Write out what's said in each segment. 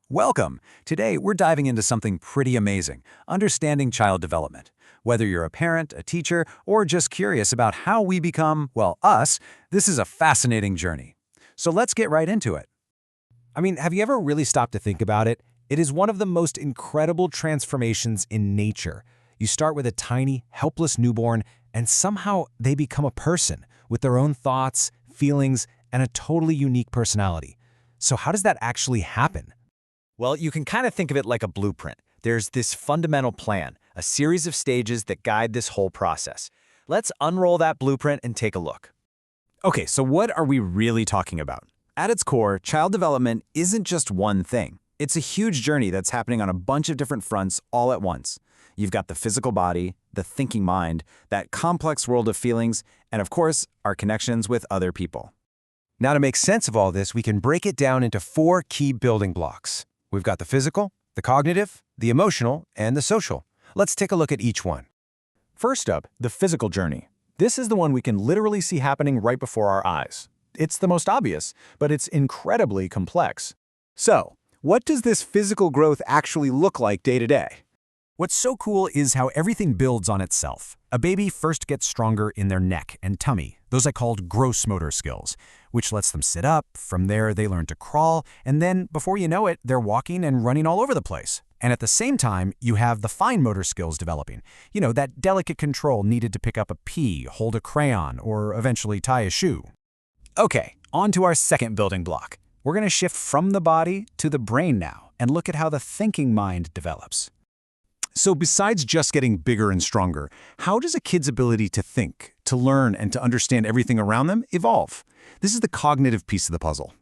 Welcome! Today, we're diving into something pretty amazing, understanding child development. Whether you're a parent, a teacher, or just curious about how we become, well, us, this is a fascinating journey. So let's get right into it. Have you ever really stopped to think about it? It is one of the most incredible transformations in nature. You start with a tiny, helpless newborn, and somehow they become a person with their own thoughts, feelings, and a totally unique personality. So how does that actually happen? Well, you can kind of think of it like a blueprint. There's this fundamental plan, a series of stages that guide this whole process. Let's unroll that blueprint and take a look. Okay, so what are we really talking about? At its core, child development isn't just one thing. It's a huge journey that's happening on a bunch of different fronts all at once. You've got the physical body, the thinking mind, that complex world of feelings, and of course, our connections with other people. Now, to make sense of all this, we can break it down into 4 key building blocks. We've got the physical, the cognitive, the emotional, and the social. Let's take a look at each one. First up, the physical journey. This is the one we can literally see happening right before our eyes. It's the most obvious, but it's incredibly complex. So, what does this physical growth actually look like day to day? What's so cool is how everything builds on itself. A baby first gets stronger in their neck and tummy, those I called gross motor skills, which lets them sit up. From there, they learn to crawl, and then, before you know it, they're walking and running all over the place. And at the same time, you have the fine motor skills developing. You know, that delicate control needed to pick up a pea, hold a crayon, or eventually tie a shoe. Okay, on to our second building block. We're going to shift from the body to the brain now and look at how the thinking mind develops. So besides just getting bigger and stronger, how does a kid's ability to think, to learn, and to understand everything around them evolve? This is the cognitive piece of the puzzle.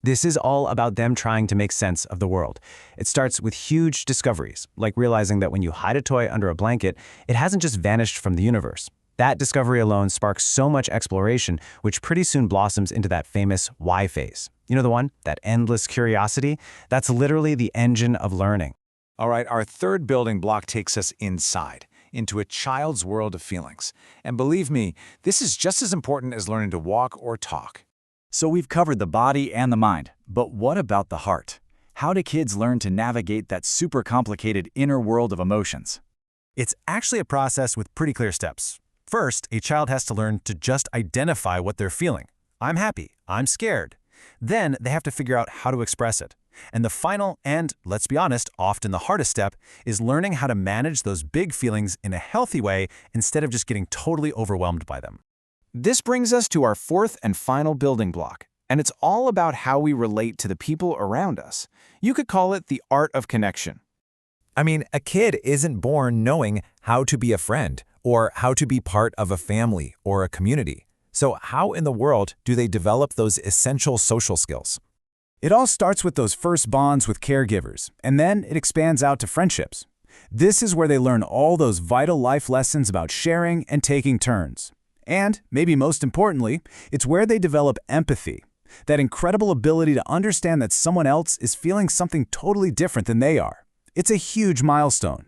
This is all about them trying to make sense of the world. It starts with huge discoveries, like realizing that when you hide a toy under a blanket, it hasn't just vanished from the universe. That discovery alone sparks so much exploration, which pretty soon blossoms into that famous why phase. You know the one? That endless curiosity? That's literally the engine of learning. All right, our third building block takes us inside, into a child's world of feelings. And believe me, this is just as important as learning to walk or talk. So we've covered the body and the mind, but what about the heart? How do kids learn to navigate that super complicated inner world of emotions? It's actually a process with pretty clear steps. First, a child has to learn to just identify what they're feeling. I'm happy, I'm scared. Then they have to figure out how to express it. And the final and, let's be honest, often the hardest step is learning how to manage those big feelings in a healthy way instead of just getting totally overwhelmed by them. This brings us to our fourth and final building block, and it's all about how we relate to the people around us. You could call it the art of connection. A kid isn't born knowing how to be a friend or how to be part of a family or a community. So how in the world do they develop those essential social skills? It all starts with those first bonds with caregivers, and then it expands out to friendships. This is where they learn all those vital life lessons about sharing and taking turns. And, maybe most importantly, it's where they develop empathy, that incredible ability to understand that someone else is feeling something totally different than they are. It's a huge milestone.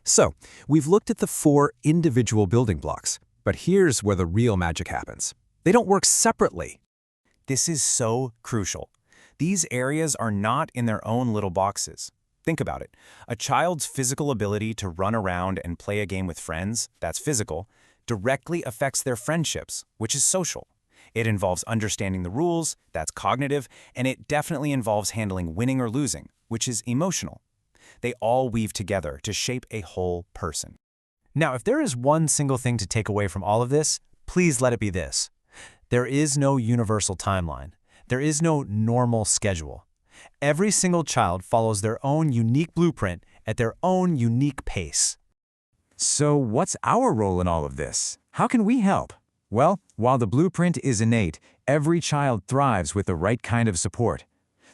So, we've looked at the 4 individual building blocks, but here's where the real magic happens. They don't work separately. This is so crucial. These areas are not in their own little boxes. Think about it. A child's physical ability to run around and play a game with friends, that's physical, directly affects their friendships, which is social. It involves understanding the rules, that's cognitive, and it definitely involves handling winning or losing, which is emotional. They all weave together to shape a whole person. Now, if there is one single thing to take away from all of this, please let it be this. There is no universal timeline. There is no normal schedule. Every single child follows their own unique blueprint at their own unique pace. So what's our role in all of this? How can we help? Well, while the blueprint is innate, every child thrives with the right kind of support.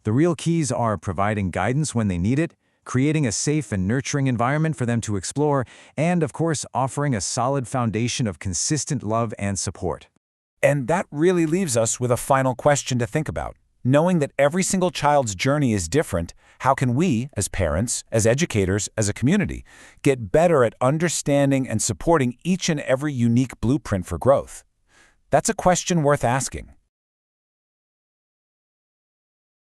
The real keys are providing guidance when they need it, creating a safe and nurturing environment for them to explore, and of course, offering a solid foundation of consistent love and support. And that really leaves us with a final question to think about. Knowing that every single child's journey is different, how can we, as parents, as educators, as a community, get better at understanding and supporting each and every unique blueprint for growth? That's a question worth asking.